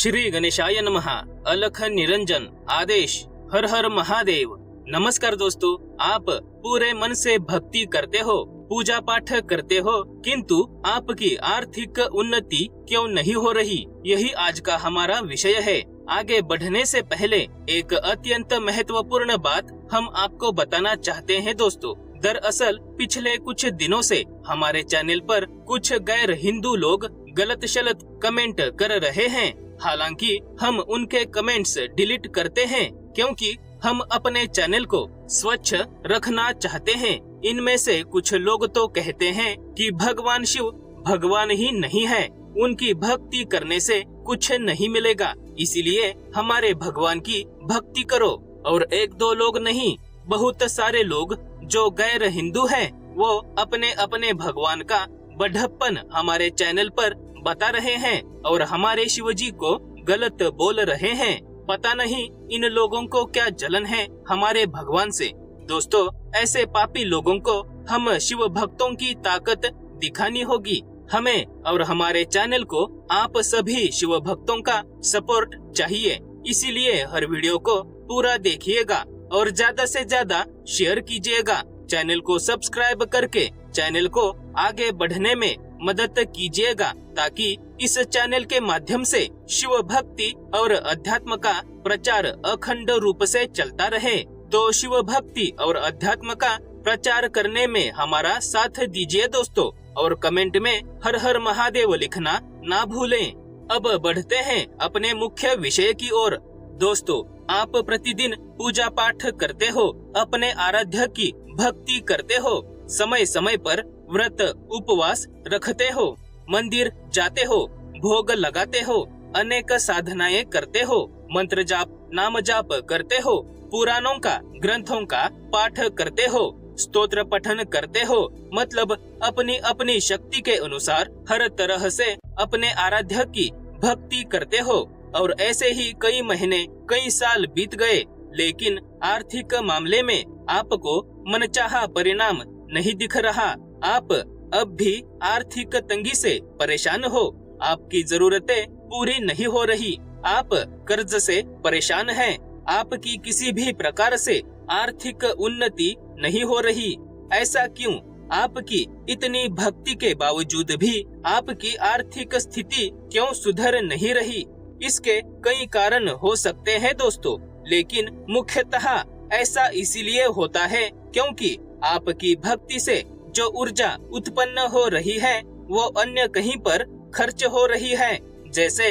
श्री गणेशाय नमः। अलख निरंजन आदेश। हर हर महादेव। नमस्कार दोस्तों, आप पूरे मन से भक्ति करते हो, पूजा पाठ करते हो, किंतु आपकी आर्थिक उन्नति क्यों नहीं हो रही? यही आज का हमारा विषय है। आगे बढ़ने से पहले एक अत्यंत महत्वपूर्ण बात हम आपको बताना चाहते हैं दोस्तों। दरअसल पिछले कुछ दिनों से हमारे चैनल पर कुछ गैर हिंदू लोग गलत शलत कमेंट कर रहे हैं। हालांकि हम उनके कमेंट्स डिलीट करते हैं क्योंकि हम अपने चैनल को स्वच्छ रखना चाहते हैं। इनमें से कुछ लोग तो कहते हैं कि भगवान शिव भगवान ही नहीं है, उनकी भक्ति करने से कुछ नहीं मिलेगा, इसीलिए हमारे भगवान की भक्ति करो। और एक दो लोग नहीं, बहुत सारे लोग जो गैर हिंदू हैं, वो अपने अपने भगवान का बढ़प्पन हमारे चैनल पर बता रहे हैं और हमारे शिवजी को गलत बोल रहे हैं। पता नहीं इन लोगों को क्या जलन है हमारे भगवान से। दोस्तों, ऐसे पापी लोगों को हम शिव भक्तों की ताकत दिखानी होगी। हमें और हमारे चैनल को आप सभी शिव भक्तों का सपोर्ट चाहिए, इसीलिए हर वीडियो को पूरा देखिएगा और ज्यादा से ज्यादा शेयर कीजिएगा। चैनल को सब्सक्राइब करके चैनल को आगे बढ़ने में मदद कीजिएगा, ताकि इस चैनल के माध्यम से शिव भक्ति और अध्यात्म का प्रचार अखंड रूप से चलता रहे। तो शिव भक्ति और अध्यात्म का प्रचार करने में हमारा साथ दीजिए दोस्तों, और कमेंट में हर हर महादेव लिखना ना भूलें। अब बढ़ते हैं अपने मुख्य विषय की ओर। दोस्तों, आप प्रतिदिन पूजा पाठ करते हो, अपने आराध्य की भक्ति करते हो, समय समय पर व्रत उपवास रखते हो, मंदिर जाते हो, भोग लगाते हो, अनेक साधनाएं करते हो, मंत्र जाप नाम जाप करते हो, पुराणों का ग्रंथों का पाठ करते हो, स्तोत्र पठन करते हो, मतलब अपनी अपनी शक्ति के अनुसार हर तरह से अपने आराध्य की भक्ति करते हो। और ऐसे ही कई महीने कई साल बीत गए, लेकिन आर्थिक मामले में आपको मनचाहा परिणाम नहीं दिख रहा। आप अब भी आर्थिक तंगी से परेशान हो, आपकी जरूरतें पूरी नहीं हो रही, आप कर्ज से परेशान हैं, आपकी किसी भी प्रकार से आर्थिक उन्नति नहीं हो रही। ऐसा क्यों? आपकी इतनी भक्ति के बावजूद भी आपकी आर्थिक स्थिति क्यों सुधर नहीं रही? इसके कई कारण हो सकते हैं दोस्तों, लेकिन मुख्यतः ऐसा इसीलिए होता है क्योंकि आपकी भक्ति से जो ऊर्जा उत्पन्न हो रही है वो अन्य कहीं पर खर्च हो रही है। जैसे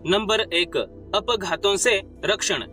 नंबर 1, अपघातों से रक्षण।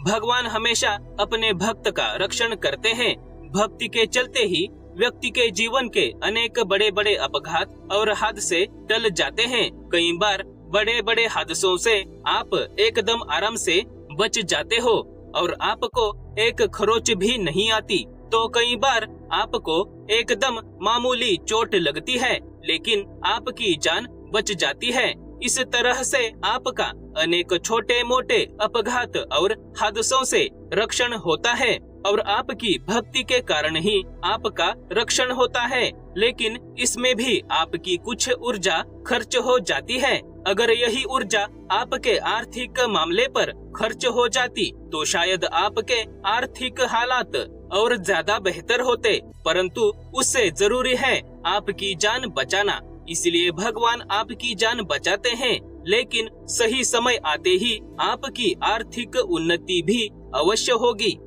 भगवान हमेशा अपने भक्त का रक्षण करते हैं। भक्ति के चलते ही व्यक्ति के जीवन के अनेक बड़े बड़े अपघात और हादसे टल जाते हैं। कई बार बड़े बड़े हादसों से आप एकदम आराम से बच जाते हो और आपको एक खरोच भी नहीं आती, तो कई बार आपको एकदम मामूली चोट लगती है लेकिन आपकी जान बच जाती है। इस तरह से आपका अनेक छोटे मोटे अपघात और हादसों से रक्षण होता है और आपकी भक्ति के कारण ही आपका रक्षण होता है। लेकिन इसमें भी आपकी कुछ ऊर्जा खर्च हो जाती है। अगर यही ऊर्जा आपके आर्थिक मामले पर खर्च हो जाती तो शायद आपके आर्थिक हालात और ज्यादा बेहतर होते, परंतु उससे जरूरी है आपकी जान बचाना। इसलिए भगवान आपकी जान बचाते हैं, लेकिन सही समय आते ही आपकी आर्थिक उन्नति भी अवश्य होगी।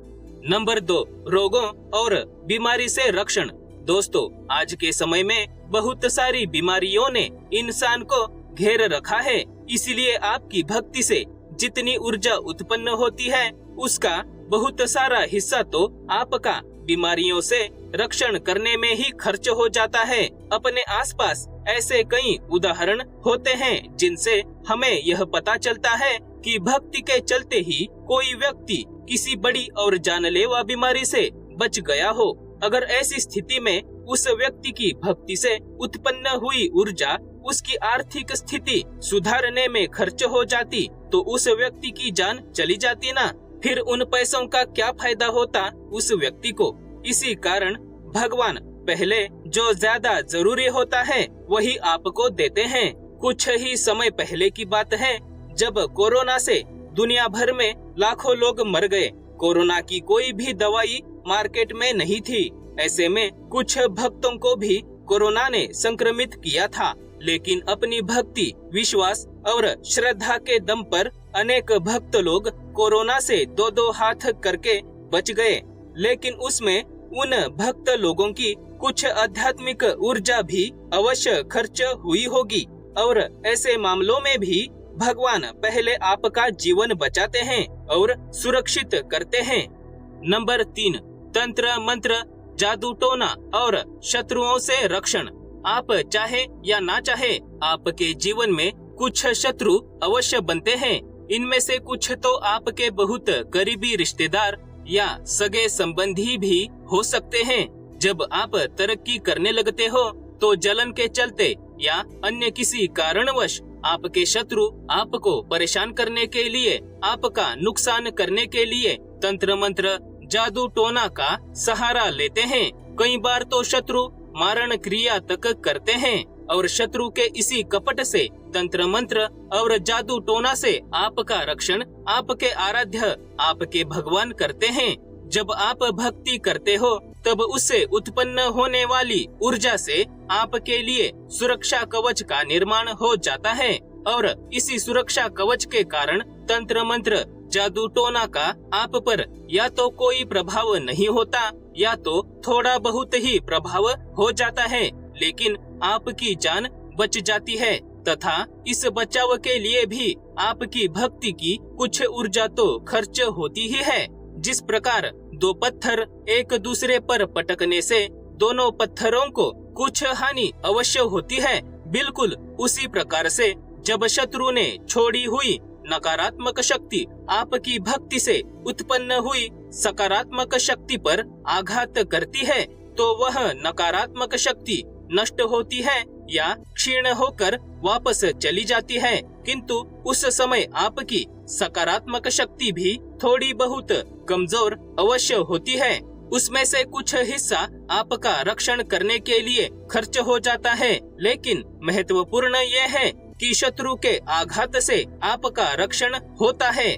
नंबर 2, रोगों और बीमारी से रक्षण। दोस्तों, आज के समय में बहुत सारी बीमारियों ने इंसान को घेर रखा है, इसलिए आपकी भक्ति से जितनी ऊर्जा उत्पन्न होती है उसका बहुत सारा हिस्सा तो आपका बीमारियों से रक्षण करने में ही खर्च हो जाता है। अपने आसपास ऐसे कई उदाहरण होते हैं जिनसे हमें यह पता चलता है कि भक्ति के चलते ही कोई व्यक्ति किसी बड़ी और जानलेवा बीमारी से बच गया हो। अगर ऐसी स्थिति में उस व्यक्ति की भक्ति से उत्पन्न हुई ऊर्जा उसकी आर्थिक स्थिति सुधारने में खर्च हो जाती तो उस व्यक्ति की जान चली जाती ना। फिर उन पैसों का क्या फायदा होता उस व्यक्ति को। इसी कारण भगवान पहले जो ज्यादा जरूरी होता है वही आपको देते हैं। कुछ ही समय पहले की बात है जब कोरोना से दुनिया भर में लाखों लोग मर गए, कोरोना की कोई भी दवाई मार्केट में नहीं थी। ऐसे में कुछ भक्तों को भी कोरोना ने संक्रमित किया था, लेकिन अपनी भक्ति, विश्वास और श्रद्धा के दम पर अनेक भक्त लोग कोरोना से दो दो हाथ करके बच गए। लेकिन उसमें उन भक्त लोगों की कुछ आध्यात्मिक ऊर्जा भी अवश्य खर्च हुई होगी, और ऐसे मामलों में भी भगवान पहले आपका जीवन बचाते हैं और सुरक्षित करते हैं। नंबर 3, तंत्र मंत्र, जादू टोना और शत्रुओं से रक्षण। आप चाहे या ना चाहे, आपके जीवन में कुछ शत्रु अवश्य बनते हैं। इनमें से कुछ तो आपके बहुत करीबी रिश्तेदार या सगे संबंधी भी हो सकते हैं। जब आप तरक्की करने लगते हो तो जलन के चलते या अन्य किसी कारणवश आपके शत्रु आपको परेशान करने के लिए, आपका नुकसान करने के लिए तंत्र मंत्र, जादू टोना का सहारा लेते हैं। कई बार तो शत्रु मारण क्रिया तक करते हैं, और शत्रु के इसी कपट से तंत्र मंत्र और जादू टोना से आपका रक्षण आपके आराध्य, आपके भगवान करते हैं। जब आप भक्ति करते हो तब उससे उत्पन्न होने वाली ऊर्जा से आपके लिए सुरक्षा कवच का निर्माण हो जाता है, और इसी सुरक्षा कवच के कारण तंत्र मंत्र, जादू टोना का आप पर या तो कोई प्रभाव नहीं होता या तो थोड़ा बहुत ही प्रभाव हो जाता है, लेकिन आपकी जान बच जाती है। तथा इस बचाव के लिए भी आपकी भक्ति की कुछ ऊर्जा तो खर्च होती ही है। जिस प्रकार दो पत्थर एक दूसरे पर पटकने से दोनों पत्थरों को कुछ हानि अवश्य होती है, बिल्कुल उसी प्रकार से जब शत्रु ने छोड़ी हुई नकारात्मक शक्ति आपकी भक्ति से उत्पन्न हुई सकारात्मक शक्ति पर आघात करती है, तो वह नकारात्मक शक्ति नष्ट होती है या क्षीण होकर वापस चली जाती है। किंतु उस समय आपकी सकारात्मक शक्ति भी थोड़ी बहुत कमजोर अवश्य होती है। उसमें से कुछ हिस्सा आपका रक्षण करने के लिए खर्च हो जाता है, लेकिन महत्वपूर्ण यह है कि शत्रु के आघात से आपका रक्षण होता है।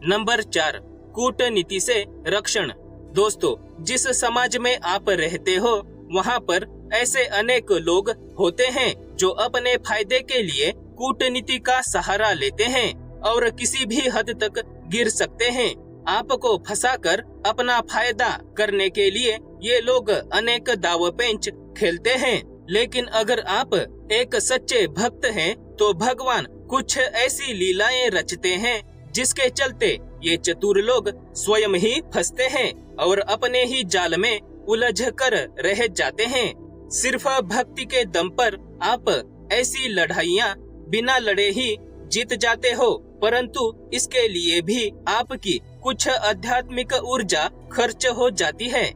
नंबर 4, कूटनीति से रक्षण। दोस्तों, जिस समाज में आप रहते हो वहाँ पर ऐसे अनेक लोग होते हैं जो अपने फायदे के लिए कूटनीति का सहारा लेते हैं और किसी भी हद तक गिर सकते हैं। आपको फंसाकर अपना फायदा करने के लिए ये लोग अनेक दाव पेंच खेलते हैं, लेकिन अगर आप एक सच्चे भक्त हैं तो भगवान कुछ ऐसी लीलाएं रचते हैं जिसके चलते ये चतुर लोग स्वयं ही फंसते हैं और अपने ही जाल में उलझ कर रह जाते हैं। सिर्फ भक्ति के दम पर आप ऐसी लड़ाइयाँ बिना लड़े ही जीत जाते हो, परंतु इसके लिए भी आपकी कुछ आध्यात्मिक ऊर्जा खर्च हो जाती है।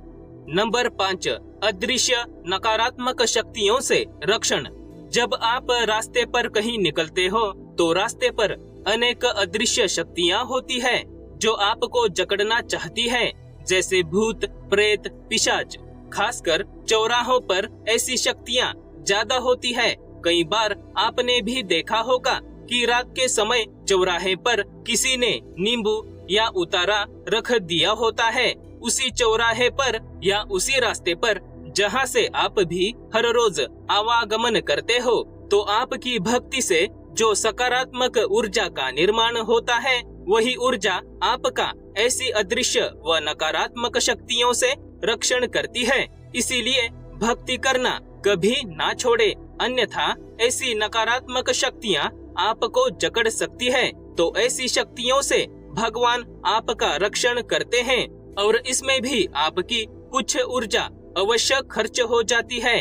नंबर 5, अदृश्य नकारात्मक शक्तियों से रक्षण। जब आप रास्ते पर कहीं निकलते हो तो रास्ते पर अनेक अदृश्य शक्तियाँ होती है जो आपको जकड़ना चाहती है, जैसे भूत, प्रेत, पिशाच। खासकर चौराहों पर ऐसी शक्तियाँ ज्यादा होती है। कई बार आपने भी देखा होगा कि रात के समय चौराहे पर किसी ने नींबू या उतारा रख दिया होता है, उसी चौराहे पर या उसी रास्ते पर जहाँ से आप भी हर रोज आवागमन करते हो। तो आपकी भक्ति से जो सकारात्मक ऊर्जा का निर्माण होता है, वही ऊर्जा आपका ऐसी अदृश्य व नकारात्मक शक्तियों से रक्षण करती है। इसीलिए भक्ति करना कभी ना छोड़े, अन्यथा ऐसी नकारात्मक शक्तियाँ आपको जकड़ सकती है। तो ऐसी शक्तियों से भगवान आपका रक्षण करते हैं और इसमें भी आपकी कुछ ऊर्जा अवश्य खर्च हो जाती है।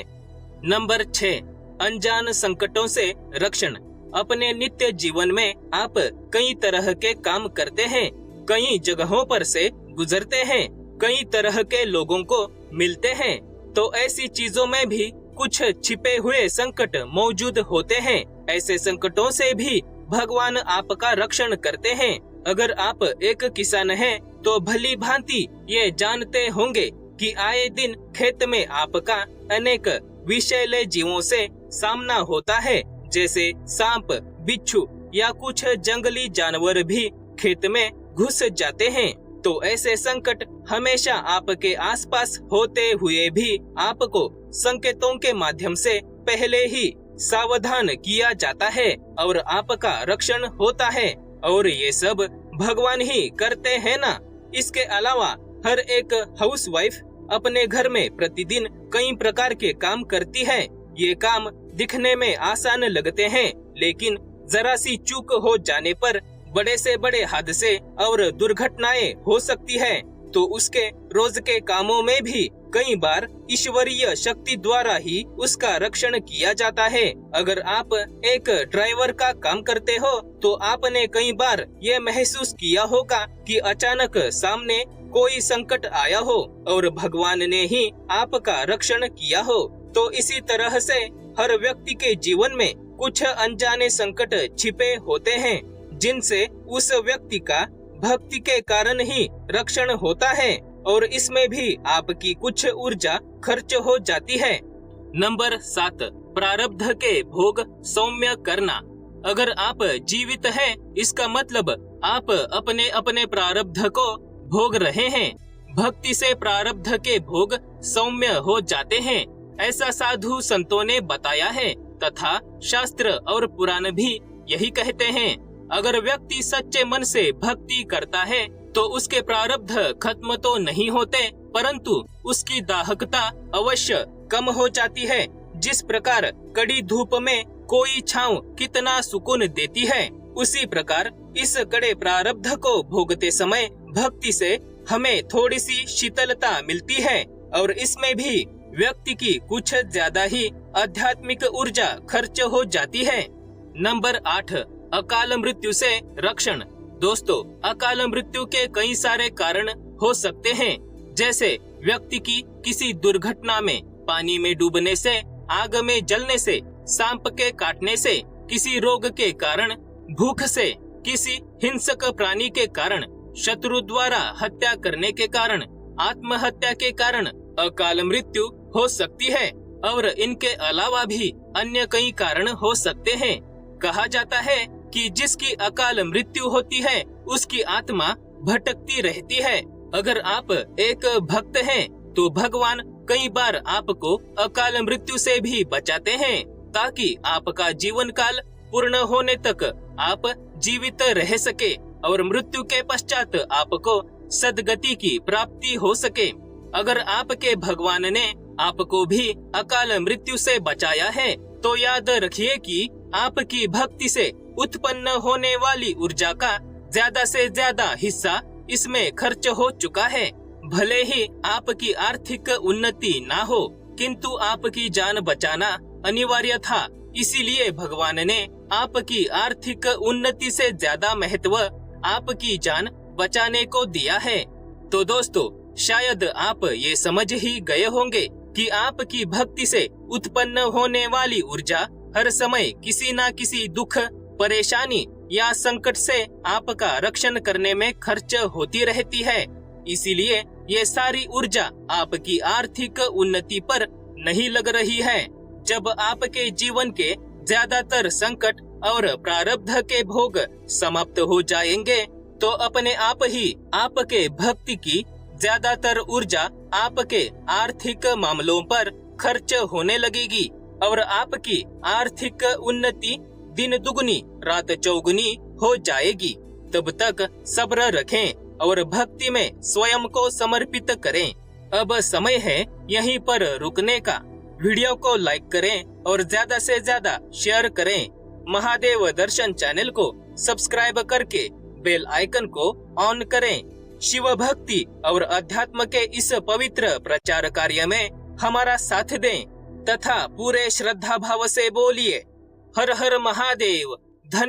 नंबर 6, अनजान संकटों से रक्षण। अपने नित्य जीवन में आप कई तरह के काम करते हैं, कई जगहों पर से गुजरते हैं, कई तरह के लोगों को मिलते हैं, तो ऐसी चीजों में भी कुछ छिपे हुए संकट मौजूद होते हैं। ऐसे संकटों से भी भगवान आपका रक्षण करते हैं। अगर आप एक किसान हैं तो भली भांति ये जानते होंगे कि आए दिन खेत में आपका अनेक विषैले जीवों से सामना होता है, जैसे सांप, बिच्छू या कुछ जंगली जानवर भी खेत में घुस जाते हैं, तो ऐसे संकट हमेशा आपके आसपास होते हुए भी आपको संकेतों के माध्यम से पहले ही सावधान किया जाता है और आपका रक्षण होता है, और ये सब भगवान ही करते हैं ना। इसके अलावा हर एक हाउसवाइफ अपने घर में प्रतिदिन कई प्रकार के काम करती है। ये काम दिखने में आसान लगते हैं, लेकिन जरा सी चूक हो जाने पर बड़े से बड़े हादसे और दुर्घटनाएं हो सकती है। तो उसके रोज के कामों में भी कई बार ईश्वरीय शक्ति द्वारा ही उसका रक्षण किया जाता है। अगर आप एक ड्राइवर का काम करते हो तो आपने कई बार ये महसूस किया होगा कि अचानक सामने कोई संकट आया हो और भगवान ने ही आपका रक्षण किया हो। तो इसी तरह से हर व्यक्ति के जीवन में कुछ अनजाने संकट छिपे होते हैं, जिनसे उस व्यक्ति का भक्ति के कारण ही रक्षण होता है, और इसमें भी आपकी कुछ ऊर्जा खर्च हो जाती है। नंबर 7, प्रारब्ध के भोग सौम्य करना। अगर आप जीवित हैं, इसका मतलब आप अपने अपने प्रारब्ध को भोग रहे हैं। भक्ति से प्रारब्ध के भोग सौम्य हो जाते हैं, ऐसा साधु संतों ने बताया है, तथा शास्त्र और पुराण भी यही कहते हैं। अगर व्यक्ति सच्चे मन से भक्ति करता है तो उसके प्रारब्ध खत्म तो नहीं होते, परंतु उसकी दाहकता अवश्य कम हो जाती है। जिस प्रकार कड़ी धूप में कोई छांव कितना सुकून देती है, उसी प्रकार इस कड़े प्रारब्ध को भोगते समय भक्ति से हमें थोड़ी सी शीतलता मिलती है, और इसमें भी व्यक्ति की कुछ ज्यादा ही आध्यात्मिक ऊर्जा खर्च हो जाती है। नंबर 8, अकाल मृत्यु से रक्षण। दोस्तों, अकाल मृत्यु के कई सारे कारण हो सकते हैं, जैसे व्यक्ति की किसी दुर्घटना में, पानी में डूबने से, आग में जलने से, सांप के काटने से, किसी रोग के कारण, भूख से, किसी हिंसक प्राणी के कारण, शत्रु द्वारा हत्या करने के कारण, आत्महत्या के कारण अकाल मृत्यु हो सकती है, और इनके अलावा भी अन्य कई कारण हो सकते हैं। कहा जाता है कि जिसकी अकाल मृत्यु होती है उसकी आत्मा भटकती रहती है। अगर आप एक भक्त हैं तो भगवान कई बार आपको अकाल मृत्यु से भी बचाते हैं, ताकि आपका जीवन काल पूर्ण होने तक आप जीवित रह सके और मृत्यु के पश्चात आपको सद्गति की प्राप्ति हो सके। अगर आपके भगवान ने आपको भी अकाल मृत्यु से बचाया है तो याद रखिए कि आपकी भक्ति से उत्पन्न होने वाली ऊर्जा का ज्यादा से ज्यादा हिस्सा इसमें खर्च हो चुका है। भले ही आपकी आर्थिक उन्नति ना हो, किंतु आपकी जान बचाना अनिवार्य था, इसीलिए भगवान ने आपकी आर्थिक उन्नति से ज्यादा महत्व आपकी जान बचाने को दिया है। तो दोस्तों, शायद आप ये समझ ही गए होंगे कि आपकी भक्ति से उत्पन्न होने वाली ऊर्जा हर समय किसी न किसी दुख, परेशानी या संकट से आपका रक्षण करने में खर्च होती रहती है। इसीलिए ये सारी ऊर्जा आपकी आर्थिक उन्नति पर नहीं लग रही है। जब आपके जीवन के ज्यादातर संकट और प्रारब्ध के भोग समाप्त हो जाएंगे तो अपने आप ही आपके भक्ति की ज्यादातर ऊर्जा आपके आर्थिक मामलों पर खर्च होने लगेगी और आपकी आर्थिक उन्नति दिन दुगनी रात चौगुनी हो जाएगी। तब तक सब्र रखें और भक्ति में स्वयं को समर्पित करें। अब समय है यहीं पर रुकने का। वीडियो को लाइक करें और ज्यादा से ज्यादा शेयर करें। महादेव दर्शन चैनल को सब्सक्राइब करके बेल आइकन को ऑन करें। शिव भक्ति और अध्यात्म के इस पवित्र प्रचार कार्य में हमारा साथ दें तथा पूरे श्रद्धा भाव से बोलिए हर हर महादेव। धन्यवाद।